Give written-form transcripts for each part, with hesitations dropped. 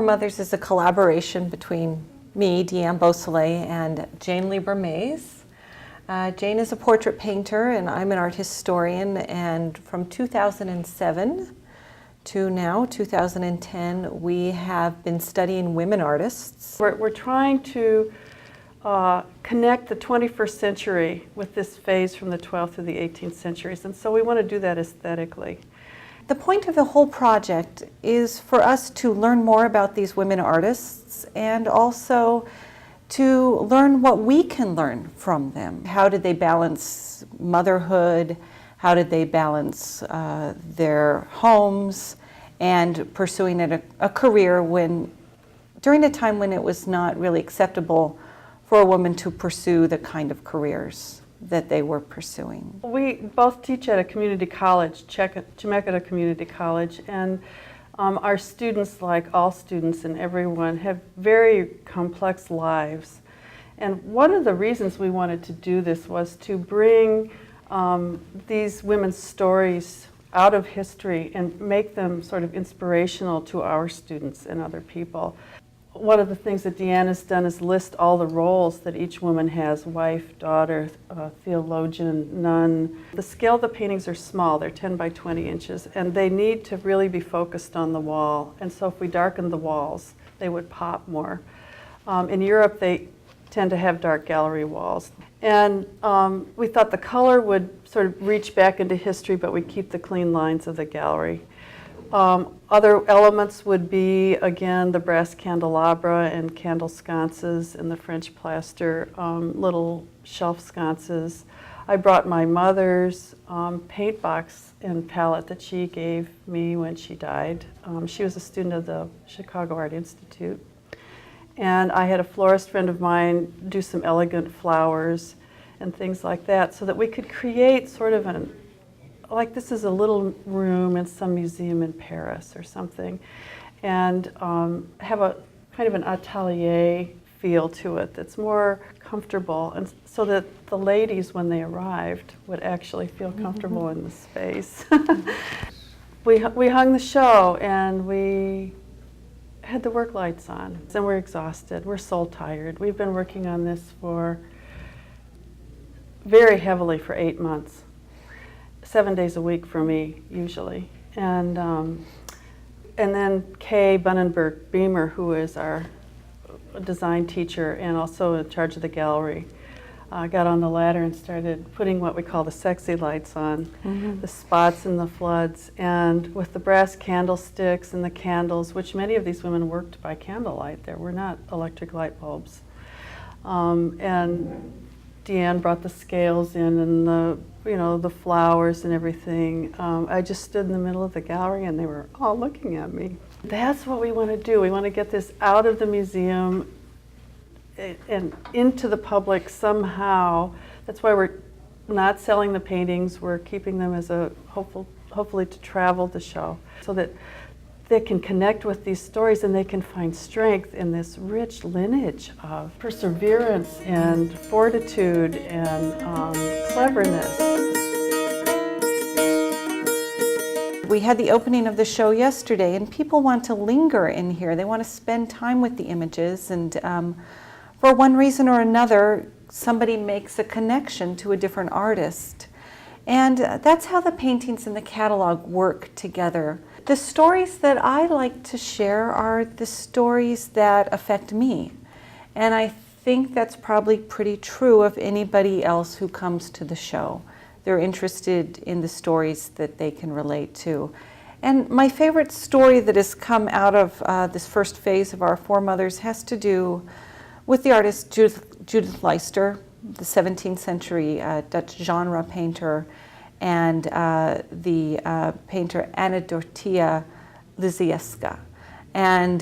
Foremothers is a collaboration between me, Deanne Beausoleil, and Jane Lieber Mays. Jane is a portrait painter and I'm an art historian, and from 2007 to now, 2010, we have been studying women artists. We're trying to connect the 21st century with this phase from the 12th through the 18th centuries, and so we want to do that aesthetically. The point of the whole project is for us to learn more about these women artists and also to learn what we can learn from them. How did they balance motherhood? How did they balance their homes and pursuing a career during a time when it was not really acceptable for a woman to pursue the kind of careers that they were pursuing? We both teach at a community college, Chemeketa Community College, and our students, like all students and everyone, have very complex lives. And one of the reasons we wanted to do this was to bring these women's stories out of history and make them sort of inspirational to our students and other people. One of the things that Deanne has done is list all the roles that each woman has: wife, daughter, theologian, nun. The scale of the paintings are small, they're 10 by 20 inches, and they need to really be focused on the wall. And so if we darken the walls, they would pop more. In Europe, they tend to have dark gallery walls. And we thought the color would sort of reach back into history, but we'd keep the clean lines of the gallery. Other elements would be, again, the brass candelabra and candle sconces and the French plaster little shelf sconces. I brought my mother's paint box and palette that she gave me when she died. She was a student of the Chicago Art Institute. And I had a florist friend of mine do some elegant flowers and things like that, so that we could create sort of like this is a little room in some museum in Paris or something, and have a kind of an atelier feel to it that's more comfortable, and so that the ladies, when they arrived, would actually feel comfortable in the space. We hung the show and we had the work lights on, and we're exhausted, we're soul tired. We've been working on this very heavily for 8 months. 7 days a week for me, usually. And then Kay Bunnenberg Beamer, who is our design teacher and also in charge of the gallery, got on the ladder and started putting what we call the sexy lights on, the spots and the floods, and with the brass candlesticks and the candles, which many of these women worked by candlelight. There were not electric light bulbs. And Deanne brought the scales in and the flowers and everything. I just stood in the middle of the gallery and they were all looking at me. That's what we want to do. We want to get this out of the museum and into the public somehow. That's why we're not selling the paintings. We're keeping them as hopefully to travel the show, so that they can connect with these stories and they can find strength in this rich lineage of perseverance and fortitude and cleverness. We had the opening of the show yesterday, and people want to linger in here. They want to spend time with the images, and for one reason or another, somebody makes a connection to a different artist. And that's how the paintings in the catalog work together. The stories that I like to share are the stories that affect me. And I think that's probably pretty true of anybody else who comes to the show. They're interested in the stories that they can relate to. And my favorite story that has come out of this first phase of our Foremothers has to do with the artist Judith Leister, the 17th century Dutch genre painter, and the painter Anna Dorothea Lizieska. And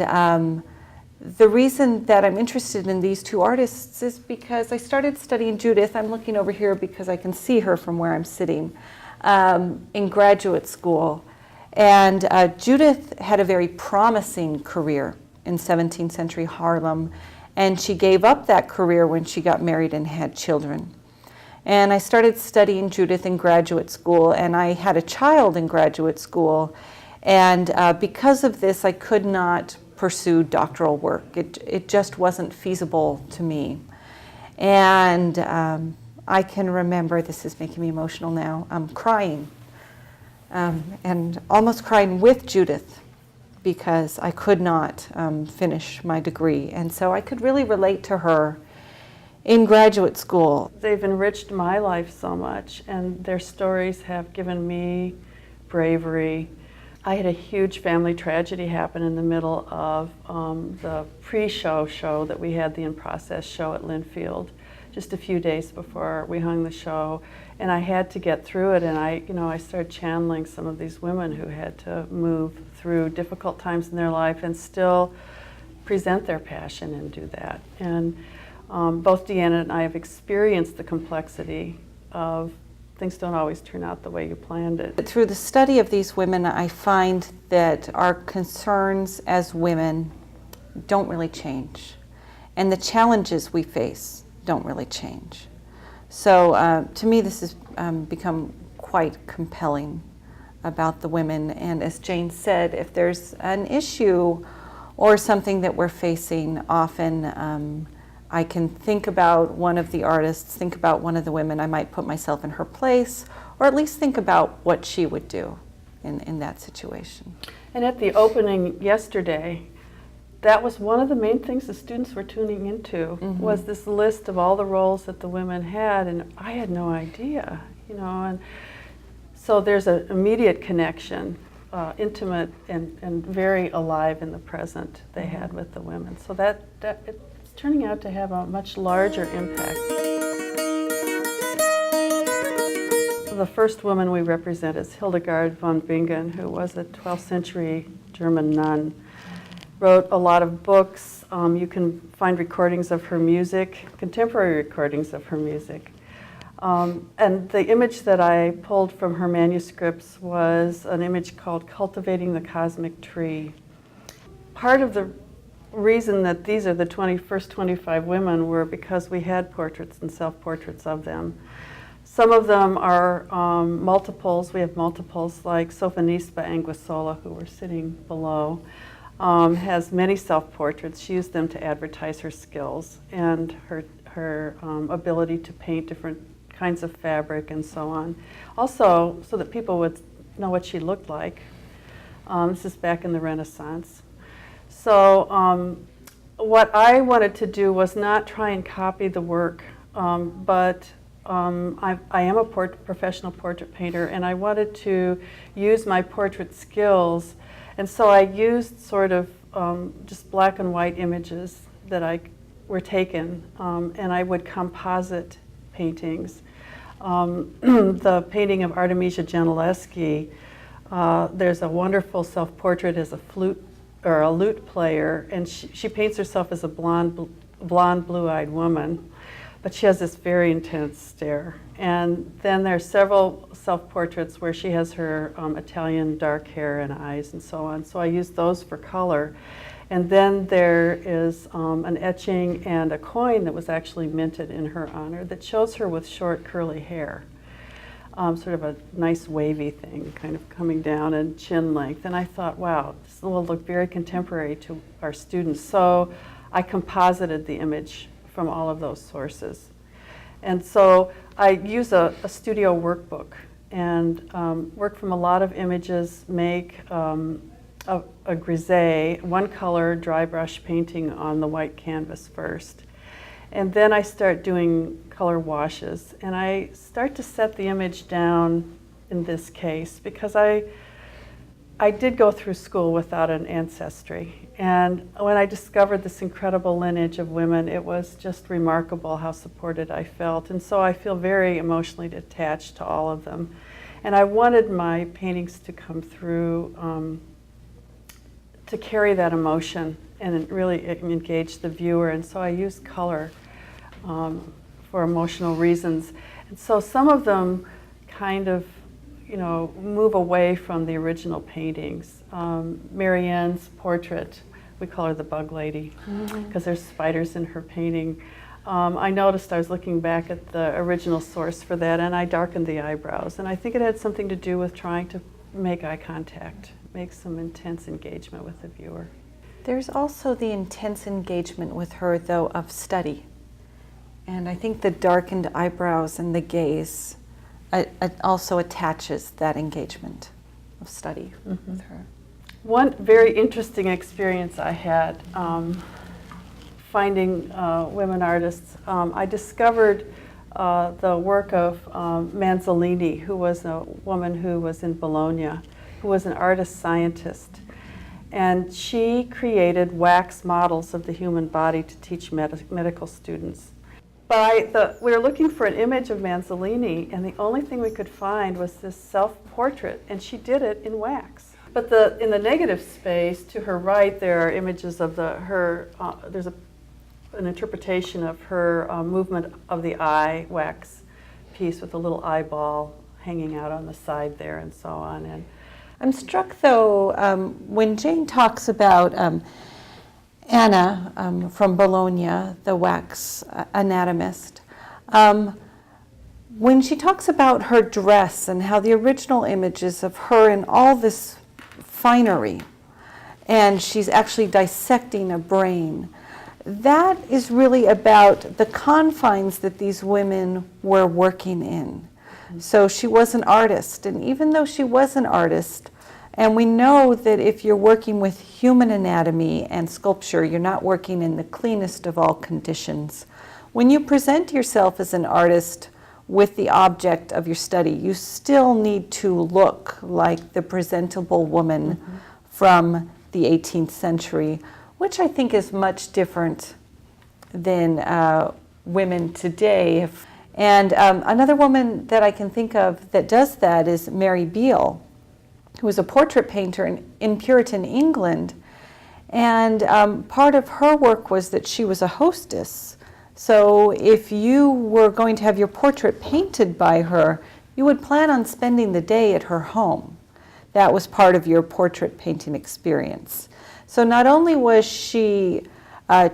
the reason that I'm interested in these two artists is because I started studying Judith. I'm looking over here because I can see her from where I'm sitting, in graduate school. And Judith had a very promising career in 17th century Harlem, and she gave up that career when she got married and had children. And I started studying Judith in graduate school, and I had a child in graduate school. And because of this, I could not pursue doctoral work. It just wasn't feasible to me. And I can remember, this is making me emotional now, crying and almost crying with Judith because I could not finish my degree. And so I could really relate to her in graduate school. They've enriched my life so much, and their stories have given me bravery. I had a huge family tragedy happen in the middle of the pre-show show that we had, the In Process show at Linfield, just a few days before we hung the show. And I had to get through it, and I started channeling some of these women who had to move through difficult times in their life and still present their passion and do that. And both Deanne and I have experienced the complexity of things don't always turn out the way you planned it. Through the study of these women, I find that our concerns as women don't really change, and the challenges we face don't really change. So to me, this has become quite compelling about the women. And as Jane said, if there's an issue or something that we're facing, often I can think about one of the artists, think about one of the women. I might put myself in her place, or at least think about what she would do in that situation. And at the opening yesterday, that was one of the main things the students were tuning into, was this list of all the roles that the women had, and I had no idea, and so there's an immediate connection, intimate and very alive in the present they had with the women. So that it's turning out to have a much larger impact. The first woman we represent is Hildegard von Bingen, who was a 12th century German nun. Wrote a lot of books. You can find recordings of her music, contemporary recordings of her music. And the image that I pulled from her manuscripts was an image called Cultivating the Cosmic Tree. Part of the reason that these are the first 25 women were because we had portraits and self-portraits of them. Some of them are multiples. We have multiples like Sofonisba Anguissola, who we're sitting below. Has many self-portraits. She used them to advertise her skills and her ability to paint different kinds of fabric and so on. Also, so that people would know what she looked like. This is back in the Renaissance. So what I wanted to do was not try and copy the work, but I am a professional portrait painter, and I wanted to use my portrait skills. And so I used sort of just black and white images that were taken, and I would composite paintings. The painting of Artemisia Gentileschi, there's a wonderful self-portrait as a flute or a lute player, and she paints herself as a blonde, blue-eyed woman, but she has this very intense stare. And then there's several self-portraits where she has her Italian dark hair and eyes and so on. So I used those for color. And then there is an etching and a coin that was actually minted in her honor that shows her with short curly hair. Sort of a nice wavy thing kind of coming down and chin length. And I thought, wow, this will look very contemporary to our students. So I composited the image from all of those sources. And so I use a studio workbook and work from a lot of images, make a grisaille, one color dry brush painting on the white canvas first. And then I start doing color washes, and I start to set the image down in this case because I did go through school without an ancestry. And when I discovered this incredible lineage of women, it was just remarkable how supported I felt. And so I feel very emotionally attached to all of them. And I wanted my paintings to come through to carry that emotion and really engage the viewer. And so I used color for emotional reasons. And so some of them kind of move away from the original paintings. Marianne's portrait, we call her the bug lady because there's spiders in her painting. I noticed I was looking back at the original source for that, and I darkened the eyebrows. And I think it had something to do with trying to make eye contact, make some intense engagement with the viewer. There's also the intense engagement with her, though, of study. And I think the darkened eyebrows and the gaze also attaches that engagement of study with her. One very interesting experience I had finding women artists, I discovered the work of Manzolini, who was a woman who was in Bologna, who was an artist scientist. And she created wax models of the human body to teach medical students. But we were looking for an image of Manzolini, and the only thing we could find was this self-portrait, and she did it in wax. But in the negative space, to her right, there are images of there's an interpretation of her movement of the eye wax piece with a little eyeball hanging out on the side there and so on. And I'm struck, though, when Jane talks about Anna from Bologna, the wax anatomist, when she talks about her dress and how the original images of her in all this finery, and she's actually dissecting a brain, that is really about the confines that these women were working in. So she was an artist, and even though she was an artist, and we know that if you're working with human anatomy and sculpture, you're not working in the cleanest of all conditions. When you present yourself as an artist with the object of your study, you still need to look like the presentable woman from the 18th century, which I think is much different than women today. And another woman that I can think of that does that is Mary Beale, who was a portrait painter in Puritan England. And part of her work was that she was a hostess. So if you were going to have your portrait painted by her, you would plan on spending the day at her home. That was part of your portrait painting experience. So not only was she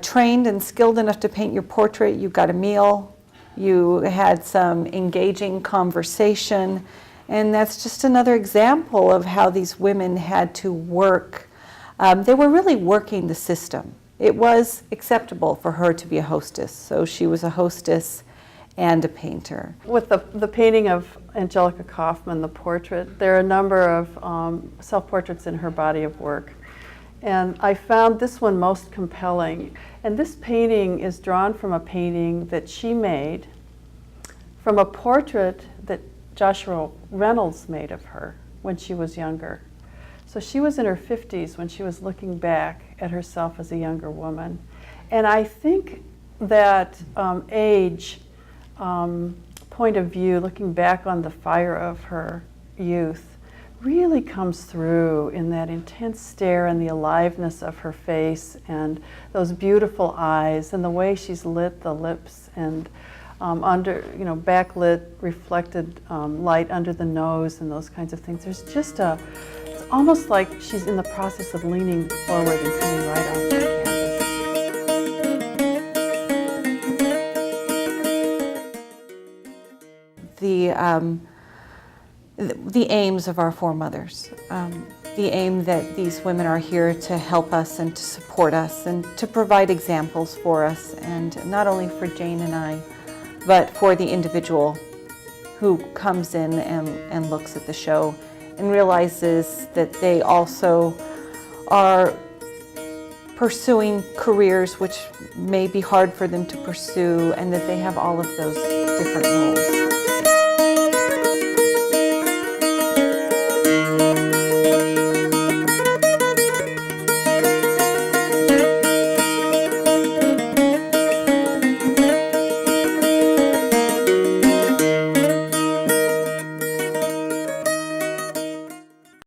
trained and skilled enough to paint your portrait, you got a meal, you had some engaging conversation, and that's just another example of how these women had to work. They were really working the system. It was acceptable for her to be a hostess, so she was a hostess and a painter. with the painting of Angelica Kaufman, the portrait, there are a number of self-portraits in her body of work. And I found this one most compelling. And this painting is drawn from a painting that she made from a portrait that Joshua Reynolds made of her when she was younger. So she was in her 50s when she was looking back at herself as a younger woman. And I think that age point of view, looking back on the fire of her youth, really comes through in that intense stare and the aliveness of her face and those beautiful eyes and the way she's lit the lips and backlit, reflected light under the nose and those kinds of things. There's just it's almost like she's in the process of leaning forward and coming right off the canvas. The aims of our Foremothers, the aim that these women are here to help us and to support us and to provide examples for us, and not only for Jane and I, but for the individual who comes in and looks at the show and realizes that they also are pursuing careers which may be hard for them to pursue, and that they have all of those different roles.